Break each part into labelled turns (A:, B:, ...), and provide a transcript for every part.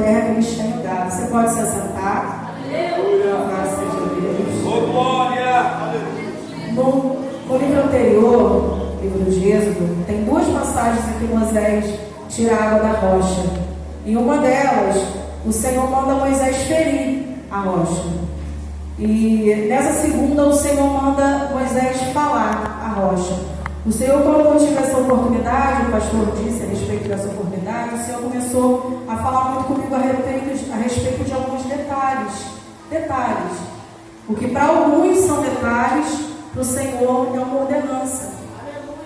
A: terra que lhes tenho dado. Você pode se assentar. Aleluia. Oh, glória. No livro anterior, livro de Êxodo, tem duas passagens em que Moisés tira a água da rocha. Em uma delas, o Senhor manda Moisés ferir a rocha. E nessa segunda, o Senhor manda Moisés falar a rocha. O Senhor, quando tive essa oportunidade, o pastor disse a respeito dessa oportunidade, o Senhor começou a falar muito comigo a respeito de alguns detalhes. O que para alguns são detalhes, para o Senhor é uma ordenança.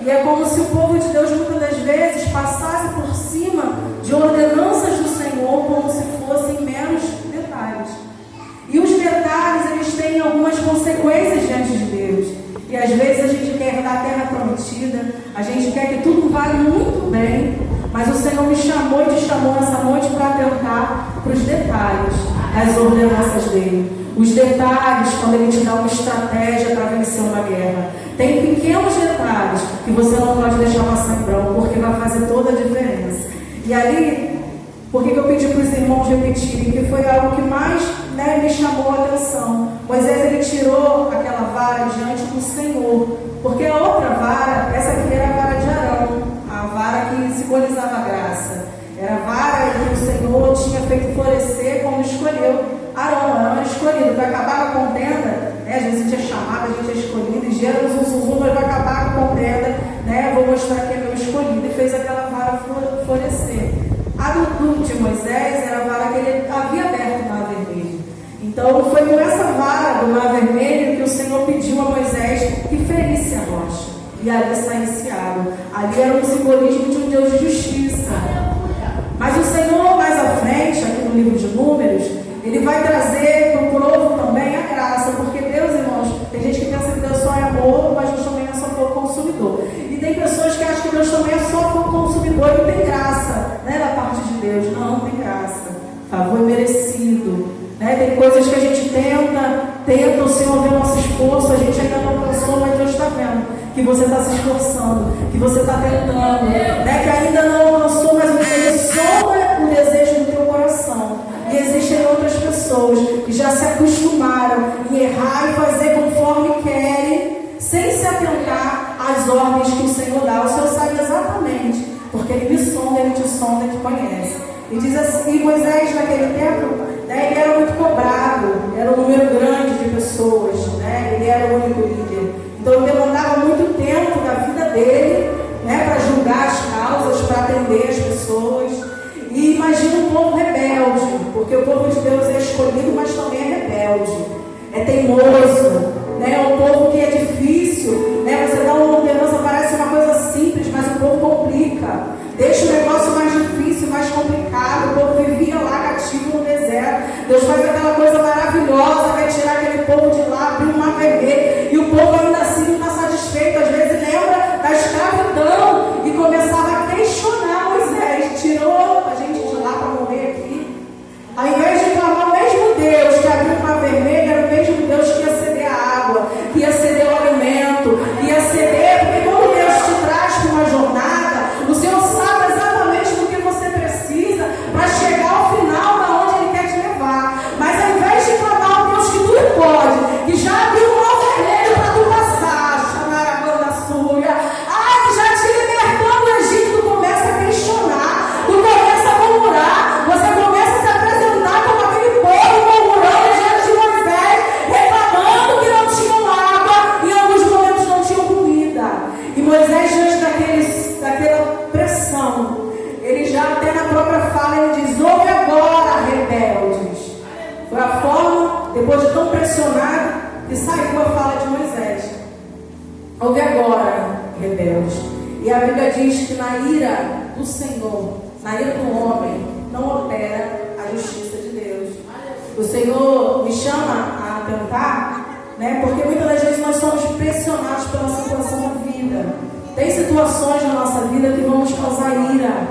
A: E é como se o povo de Deus muitas das vezes passasse por cima de ordenanças do Senhor como se fossem meros detalhes. E os detalhes, eles têm algumas consequências diante de Deus. E às vezes a gente quer herdar a terra prometida, a gente quer que tudo vá muito bem, mas o Senhor me chamou e te chamou essa noite para atentar para os detalhes das ordenanças dele. Os detalhes, quando ele te dá uma estratégia para vencer uma guerra. Tem pequenos detalhes que você não pode deixar passar em branco, porque vai fazer toda a diferença. E ali, por que eu pedi para os irmãos repetirem? Que foi algo que mais me chamou a atenção. Moisés, ele tirou aquela vara diante do Senhor, porque a outra vara, essa aqui era a vara de Arão, a vara que simbolizava a graça. Era a vara que o Senhor tinha feito florescer quando escolheu Arão era escolhido. Vai acabar a contenda, às vezes a gente é chamado, a gente é escolhido, e gera um zuzum, mas vai acabar a contenda, vou mostrar que é meu escolhido, e fez aquela vara florescer. A do de Moisés era a vara que ele havia aberto o Mar Vermelho. Então foi com essa vara do Mar Vermelho que o Senhor pediu a Moisés que ferisse a rocha, e ali saísse água. Ali era um simbolismo de um Deus de justiça. Mas o Senhor, mais à frente, aqui no livro de Números, ele vai trazer para o povo também a graça, porque Deus, irmãos, tem gente que pensa que Deus só é amor, mas Deus também é só fogo consumidor. E tem pessoas que acham que Deus também é só fogo consumidor e não tem graça, da parte de Deus. Não tem graça. Favor merecido. Tem coisas que a gente tenta, o Senhor vê o nosso esforço, a gente ainda não alcançou, mas Deus está vendo que você está se esforçando, que você está tentando, que ainda não alcançou, mas Ele sonda o desejo do teu coração. E existem outras pessoas que já se acostumaram em errar e fazer conforme querem, sem se atentar às ordens que o Senhor dá. O Senhor sabe exatamente, porque Ele me sonda, Ele te sonda, Ele te conhece. E diz assim, Moisés naquele tempo, ele era muito cobrado, era um número grande de pessoas, ele era o único líder. Então ele demandava muito tempo da vida dele, para julgar as causas, para atender as pessoas. E imagina um povo rebelde, porque o povo de Deus é escolhido, mas também é rebelde, é teimoso, é um povo que é difícil, você dá uma ordenança, parece uma coisa simples, mas o povo complica, deixa o negócio mais difícil, mais complicado. O povo vivia lá cativo no deserto. Deus faz aquela coisa maravilhosa, vai tirar aquele povo de lá, abrir uma vermelha, e o povo ainda assim não está satisfeito. Às vezes lembra da escravidão e começava a questionar Moisés. Tirou a gente de lá para morrer aqui. Ao invés de clamar o mesmo Deus que abriu o mar vermelho, era o mesmo Deus que ia ceder a água, que ia ceder o alimento, que ia ceder, porque quando Deus te traz para uma jornada, o Senhor sabe exatamente do que você precisa para chegar ao final da onde Ele quer te levar. Mas ao invés de clamar o Deus que tudo pode, que já abriu o mar vermelho para tu passar, chamar a banda sua, que já te libertou do Egito, tu começa a questionar, tu começa a murmurar, você começa a se apresentar como aquele povo murmurando diante de Moisés, reclamando que não tinham água, e em alguns momentos não tinham comida. E Moisés, diante daquela pressão, ele já até na própria fala, ele diz: ouve agora, rebeldes. Foi a forma, depois de tão pressionado, que saiu a fala de Moisés. Ouve agora, rebeldes. E a Bíblia diz que na ira do Senhor, na ira do homem, não opera a justiça de Deus. O Senhor me chama a atentar, porque muitas das vezes nós somos pressionados pela situação da vida. Tem situações na nossa vida que vão nos causar ira,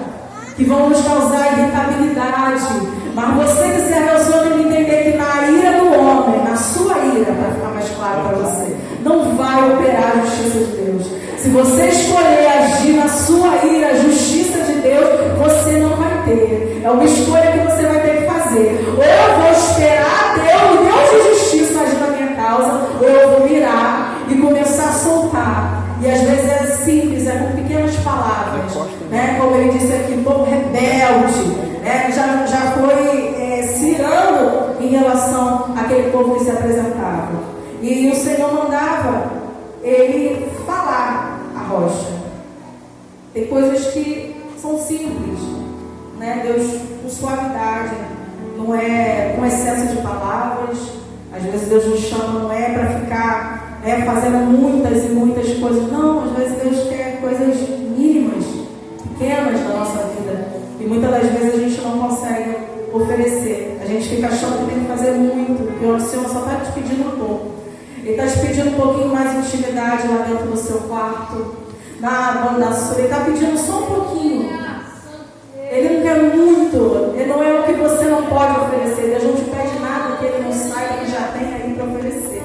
A: que vão nos causar irritabilidade. Mas você que serve ao Senhor tem que entender que na ira do homem, na sua ira, para ficar mais claro para você, não vai operar a justiça de Deus. Se você escolher agir na sua ira, a justiça de Deus, você não vai ter. É uma escolha que você vai ter fazer. Ou eu vou esperar Deus, o Deus de justiça agir na minha causa, ou eu vou virar e começar a soltar. E às vezes é simples, é com pequenas palavras, né? Como ele disse aqui, um pouco rebelde, né? Já foi se irando em relação àquele povo que se apresentava. E o Senhor mandava ele falar a rocha. Tem coisas que são simples, né? Deus com suavidade, não é com excesso de palavras. Às vezes Deus nos chama, não é para ficar fazendo muitas e muitas coisas. Não, às vezes Deus quer coisas mínimas, pequenas na nossa vida. E muitas das vezes a gente não consegue oferecer. A gente fica achando que tem que fazer muito. E o Senhor só está te pedindo um pouco. Ele está te pedindo um pouquinho mais de intimidade lá dentro do seu quarto, na banda sua. Ele está pedindo só um pouquinho. Ele não quer muito. Ele não é o que você não pode oferecer. Deus não te pede nada que ele não saiba que já tem aí para oferecer.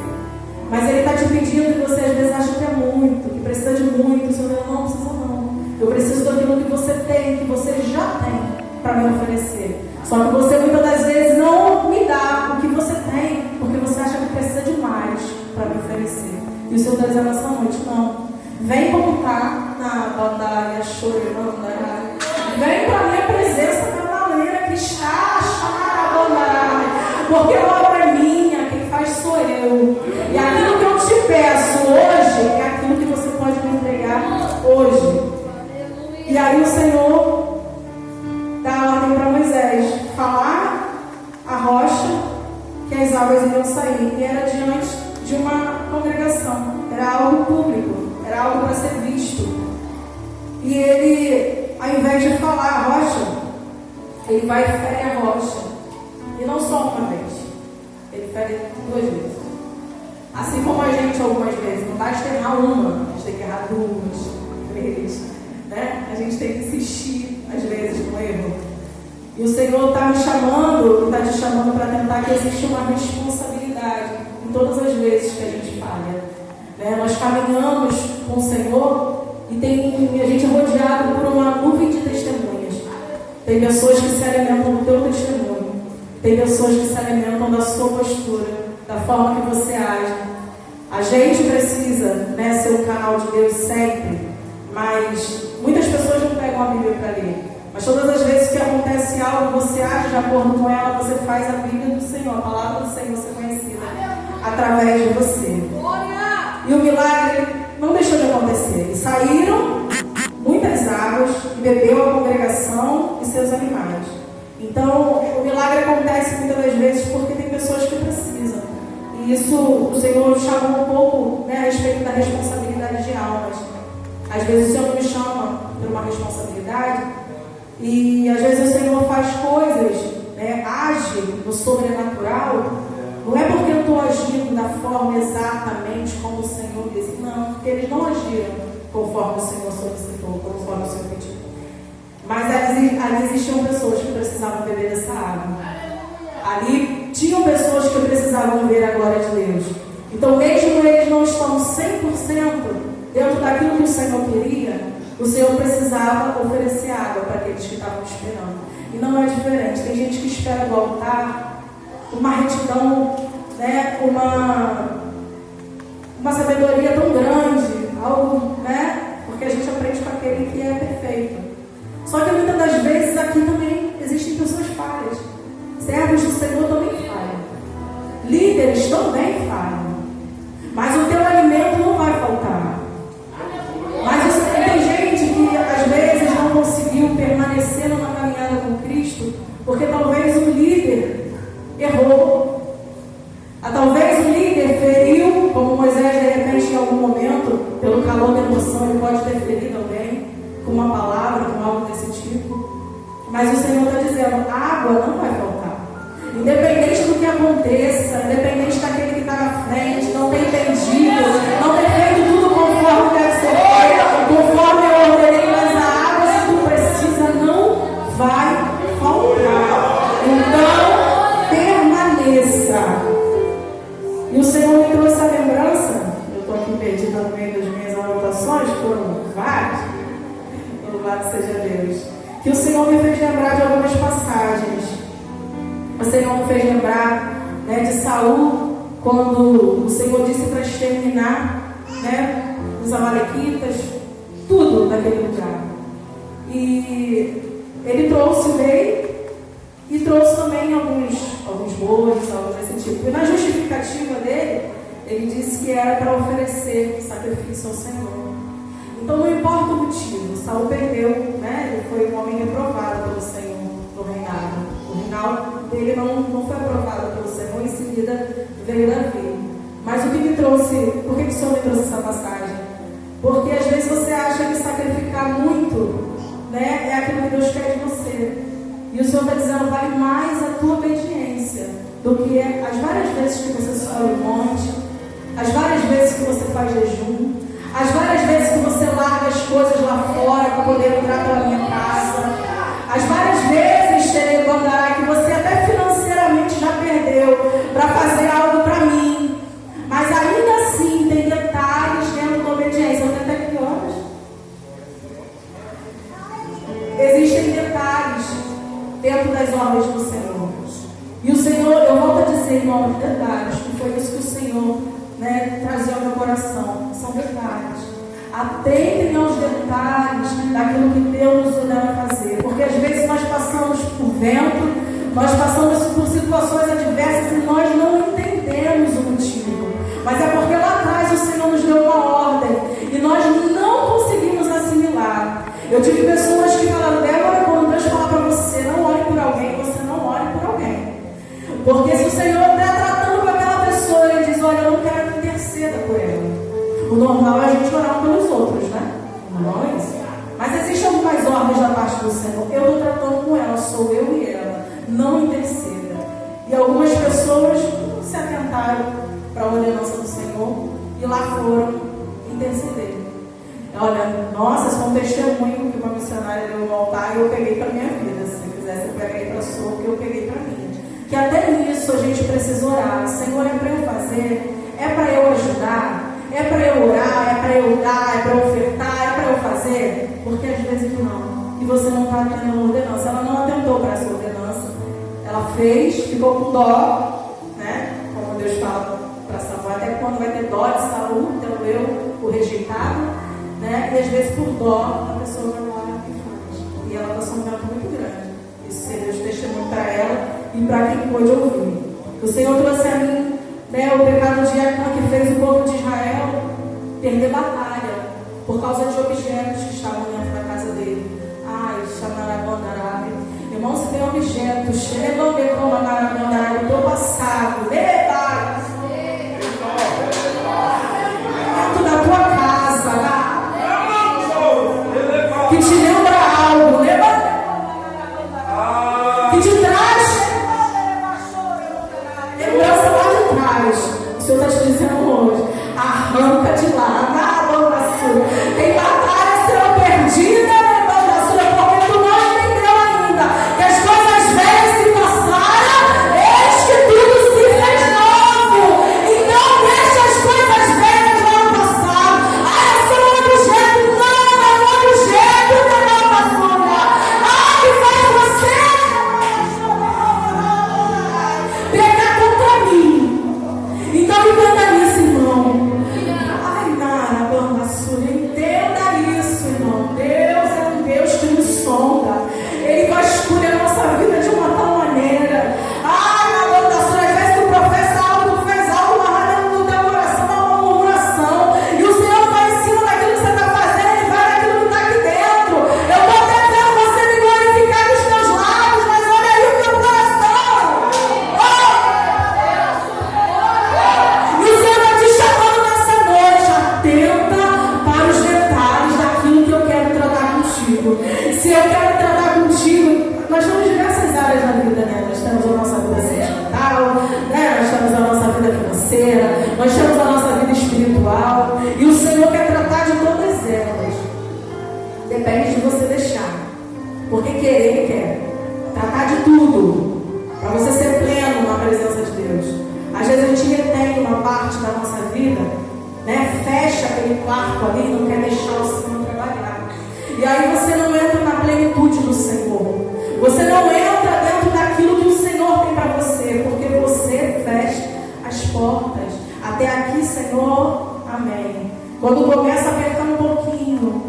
A: Mas ele está te pedindo e você às vezes acha que é muito, que precisa de muito. O Senhor não precisa não. Eu preciso daquilo que você tem, que você já tem para me oferecer. Só que você muitas das vezes não me dá o que você tem, porque você acha que precisa de mais para me oferecer. E o Senhor está dizendo essa noite, não. Vem como está na bandaia, chorando, vem para a minha presença cavaleira que está a bandaia. Porque a obra é minha, quem faz sou eu. E aquilo que eu te peço hoje é aquilo que você pode me entregar hoje. E aí o Senhor dá a ordem para Moisés falar a rocha que as águas iriam sair. E era diante de uma congregação. Era algo público, era algo para ser visto. E ele, ao invés de falar a rocha, ele vai e fere a rocha. E não só uma vez, ele fere 2 vezes. Assim como a gente algumas vezes, não basta errar uma, a gente tem que errar 2, 3, né? A gente tem que insistir, às vezes, no erro. E o Senhor está me chamando, está te chamando para tentar que exista uma responsabilidade em todas as vezes que a gente falha. Né? Nós caminhamos com o Senhor e a gente é rodeado por uma nuvem de testemunhas. Tem pessoas que se alimentam do teu testemunho. Tem pessoas que se alimentam da sua postura, da forma que você age. A gente precisa, né, ser o canal de Deus sempre, mas muitas pessoas não pegam a Bíblia para ler. Mas todas as vezes que acontece algo, você age de acordo com ela, você faz a Bíblia do Senhor, a palavra do Senhor ser conhecida através de você. E o milagre não deixou de acontecer. E saíram muitas águas e bebeu a congregação e seus animais. Então, o milagre acontece muitas das vezes porque tem pessoas que precisam. E isso o Senhor chamou um pouco, né, a respeito da responsabilidade de almas. Às vezes o Senhor não me chama por uma responsabilidade. E às vezes o Senhor faz coisas, né, age no sobrenatural. Não é porque eu estou agindo da forma exatamente como o Senhor disse. Não, porque eles não agiram conforme o Senhor solicitou, conforme o Senhor pediu. Mas ali existiam pessoas que precisavam beber dessa água. Ali tinham pessoas que precisavam ver a glória de Deus. Então, mesmo eles não estão 100% dentro daquilo que o Senhor queria, o Senhor precisava oferecer água para aqueles que estavam esperando. E não é diferente. Tem gente que espera do altar uma retidão, né, uma sabedoria tão grande, algo, né, porque a gente aprende com aquele que é perfeito. Só que muitas das vezes aqui também existem pessoas falhas. Servos do Senhor também falham. Líderes também falham. Mas o teu alimento não vai faltar. Mas tem gente que às vezes não conseguiu permanecer numa caminhada com Cristo, porque talvez o líder errou. Talvez o líder feriu, como Moisés de repente em algum momento, pelo calor da emoção, ele pode ter ferido alguém com uma palavra, com algo desse tipo. Mas o Senhor está dizendo, a água não vai faltar. Independente do que aconteça, independente daquele que está na frente, não tem entendido, não tem feito tudo conforme deve ser feito, conforme eu ordenei, mas a água, se tu precisa, não vai faltar. Então, permaneça. E o Senhor me trouxe a lembrança, eu estou aqui perdida no meio das minhas anotações, foram várias, louvado seja Deus, que o Senhor me fez lembrar de algumas passagens. Você não me fez lembrar, né, de Saul, quando o Senhor disse para exterminar, né, os amalequitas, tudo daquele lugar. E ele trouxe o rei e trouxe também alguns bois, algo desse tipo. E na justificativa dele, ele disse que era para oferecer sacrifício ao Senhor. Então não importa o motivo, Saul perdeu, né? Ele foi um homem reprovado pelo Senhor no reinado. O reinado dele não foi aprovado pelo Senhor, em seguida veio Davi. Mas o que me trouxe, por que o Senhor me trouxe essa passagem? Porque às vezes você acha que sacrificar muito, né, é aquilo que Deus quer de você. E o Senhor está dizendo, vale mais a tua obediência do que as várias vezes que você sobe o monte, as várias vezes que você faz jejum, as várias vezes que você larga as coisas lá fora para poder entrar pela minha casa, as várias vezes, que você até financeiramente já perdeu para fazer algo para mim. Mas ainda assim tem detalhes dentro da obediência. Até que horas? Existem detalhes dentro das ordens do Senhor. E o Senhor, eu volto a dizer, irmão, detalhes, que foi isso que o Senhor, né, trazia ao meu coração. São detalhes. Atentem aos detalhes daquilo que Deus nos ordena a fazer. Porque às vezes nós passamos por vento, nós passamos por situações adversas e nós não entendemos o motivo. Mas é porque lá atrás o Senhor nos deu uma ordem e nós não conseguimos assimilar. Eu tive pessoas que falaram, Débora, quando Deus fala para você, não ore por alguém, você não ore por alguém. Porque se o Senhor está tratando com aquela pessoa, Ele diz, olha, eu não quero que interceda por ela. O normal é a gente orar pelos outros, né? Não é isso? Mas existem algumas ordens da parte do Senhor. Eu estou tratando com ela, sou eu e ela. Não interceda. E algumas pessoas se atentaram para a ordenança do Senhor e lá foram interceder. Olha, nossa, isso é um testemunho que uma missionária deu no altar e eu peguei para a minha vida. Se você quiser, você pega aí para a sua, que eu peguei para mim. Que até nisso a gente precisa orar. Senhor, é para eu fazer? É para eu ajudar? É para eu orar, é para eu dar, é para eu ofertar, é para eu fazer? Porque às vezes não. E você não está atendendo a ordenança. Ela não atentou para essa ordenança. Ela fez, ficou com dó, né? Como Deus fala para Samuel, até quando vai ter dó de Saul, então eu, o rejeitado, né? E às vezes por dó, a pessoa vai lá e faz. E ela passou um tempo muito grande. Isso seria de testemunho para ela e para quem pôde ouvir. O Senhor trouxe a mim, né, o pecado de Acã, que fez o povo de Israel perder batalha por causa de objetos que estavam dentro da casa dele. Ai, Xanarabandarab. Irmão, se tem objetos, do teu passado, dentro da tua casa, que te lembra algo, que te traz lembrança lá de trás. O Senhor está te dizendo hoje, arranca de lá, tem batalha será perdida, porque tu não entendeu ainda que as coisas velhas se passaram, eis que tudo se fez novo. Então deixa as coisas velhas lá no passado. Esse é um objeto, não, é um objeto da nova folha. Que faz você pegar contra mim. Então entenda isso, irmão. Ai, nada. quando começa a apertar um pouquinho,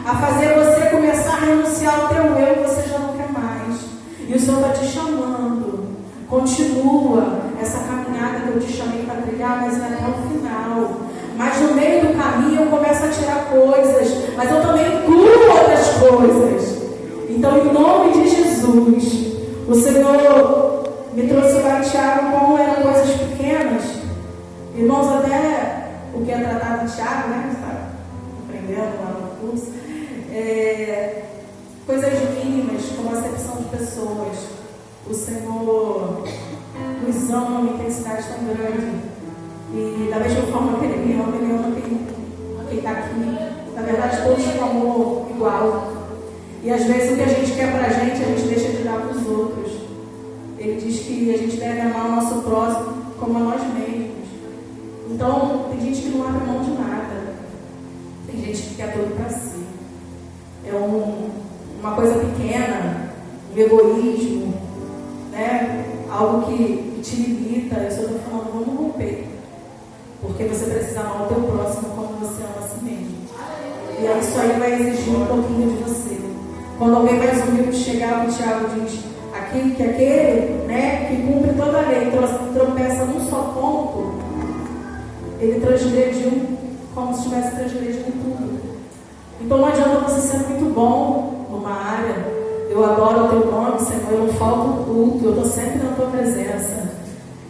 A: a fazer você começar a renunciar ao teu eu, você já não quer mais. E o Senhor está te chamando. Continua essa caminhada que eu te chamei para trilhar, mas é até o final. Mas no meio do caminho eu começo a tirar coisas, mas eu também incluo outras coisas. Então, em nome de Jesus, o Senhor me trouxe lá em Tiago como eram coisas pequenas. Irmãos, até o que é tratado em Tiago, né? Está aprendendo lá no curso. Coisas mínimas, como a acepção de pessoas. O Senhor nos ama uma intensidade tão grande. E da mesma forma que Ele ama quem está aqui. Na verdade, todos têm amor igual. E às vezes o que a gente quer para a gente deixa de dar para os outros. Ele diz que a gente deve amar o nosso próximo como a nós mesmos. Então, tem gente que não abre mão de nada. Tem gente que quer tudo para si. É uma coisa pequena, um egoísmo, né? Algo que te limita. Eu só estou falando, vamos romper. Porque você precisa amar o teu próximo como você ama a si mesmo. E aí isso aí vai exigir um pouquinho de você. Quando alguém mais humilde chegar, o Tiago diz que aquele, né, que cumpre toda a lei, tropeça num só ponto, ele transgrediu como se estivesse transgredindo tudo. Então não adianta você ser muito bom numa área. Eu adoro o teu nome, Senhor, eu não falto o culto, eu estou sempre na tua presença.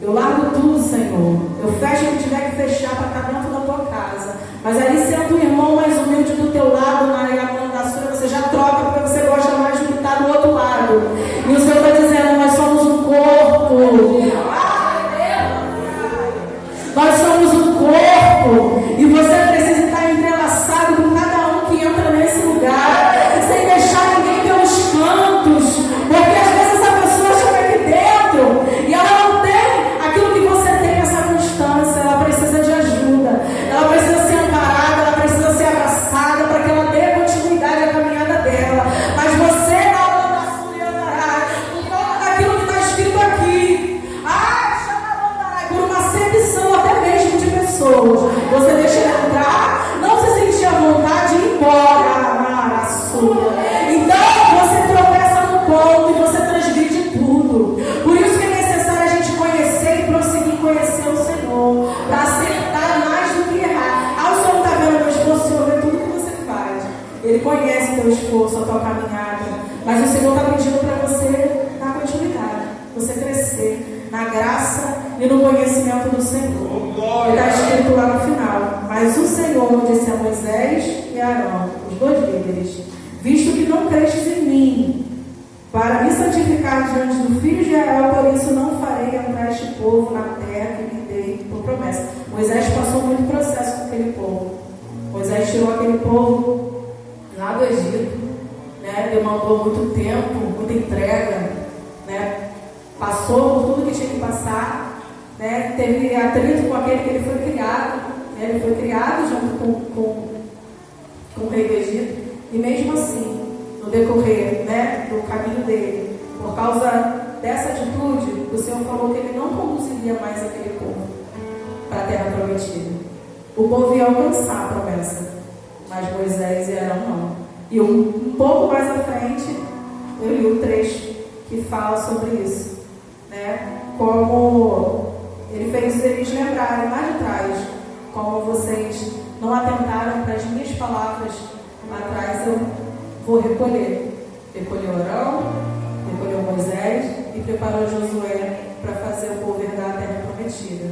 A: Eu largo tudo, Senhor. Eu fecho o que tiver que fechar para estar dentro da tua casa. Mas ali sendo um irmão mais humilde do teu lado, na plantação, você já troca porque você gosta mais de estar do outro lado. E o Senhor está dizendo, nós somos um corpo. Nós somos um corpo. E você precisa estar entrelaçado com cada um que entra nesse lugar. Sem deixar ninguém pelos cantos. Porque às vezes essa pessoa chega aqui dentro e ela não tem aquilo que você tem, essa constância. Ela precisa de ajuda. Ela precisa ser amparada, ela precisa ser abraçada para que ela dê continuidade à caminhada dela. Mas você na hora da sua andará por conta daquilo que está escrito aqui. Por uma acepção até mesmo de pessoas. Você deixa ela entrar, não se sentir à vontade de ir embora. Então você tropeça no ponto e você transgride tudo. Por isso que é necessário a gente conhecer e prosseguir conhecer o Senhor, para acertar mais do que errar. O Senhor está vendo o teu esforço, o Senhor vê tudo que você faz. Ele conhece o teu esforço, a tua caminhada. Mas o Senhor está pedindo para você dar continuidade, você crescer na graça e no conhecimento do Senhor. Ele está escrito lá no final. Mas o Senhor disse a Moisés e a Arão, os dois líderes: visto que não crestes em mim, para me santificar diante do filho de Israel, por isso não farei entrar este povo na terra que lhe dei por promessa. Moisés passou muito processo com aquele povo. Moisés tirou aquele povo lá do Egito, né? Demandou muito tempo, muita entrega, né? Passou por tudo que tinha que passar, né? Teve atrito com aquele que ele foi criado, né? Ele foi criado junto com o rei do Egito. E mesmo assim, no decorrer, né, do caminho dele, por causa dessa atitude, o Senhor falou que ele não conduziria mais aquele povo para a terra prometida. O povo ia alcançar a promessa, mas Moisés e Arão não. E um pouco mais à frente, eu li o trecho que fala sobre isso, né? Como ele fez eles lembrarem lá de trás, como vocês não atentaram para as minhas palavras. Lá atrás eu vou recolher. Recolheu Arão, recolheu Moisés e preparou Josué para fazer o povo herdar a terra prometida.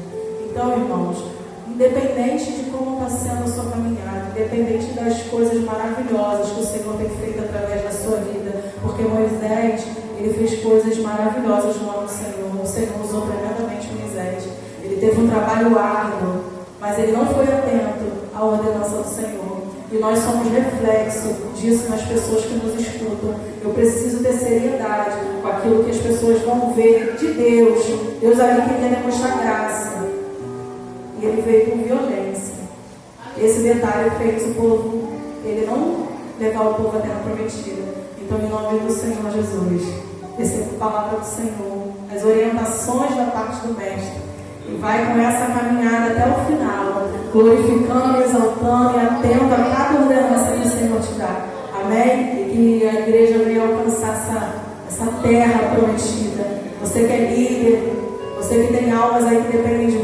A: Então, irmãos, independente de como está sendo a sua caminhada, independente das coisas maravilhosas que o Senhor tem feito através da sua vida, porque Moisés, ele fez coisas maravilhosas no nome do Senhor. O Senhor usou tremendamente Moisés. Ele teve um trabalho árduo, mas ele não foi atento à ordenança do Senhor. E nós somos reflexo disso nas pessoas que nos escutam. Eu preciso ter seriedade com aquilo que as pessoas vão ver de Deus. Deus ali queria demonstrar graça. E ele veio com violência. Esse detalhe fez o povo, ele não levar o povo à terra prometida. Então, em nome do Senhor Jesus, receba a palavra do Senhor, as orientações da parte do Mestre. e vai com essa caminhada até o final, glorificando, exaltando e atento a cada ordenança que o Senhor te dá. Amém? E que a igreja venha alcançar essa terra prometida. Você que é líder, você que tem almas aí que dependem de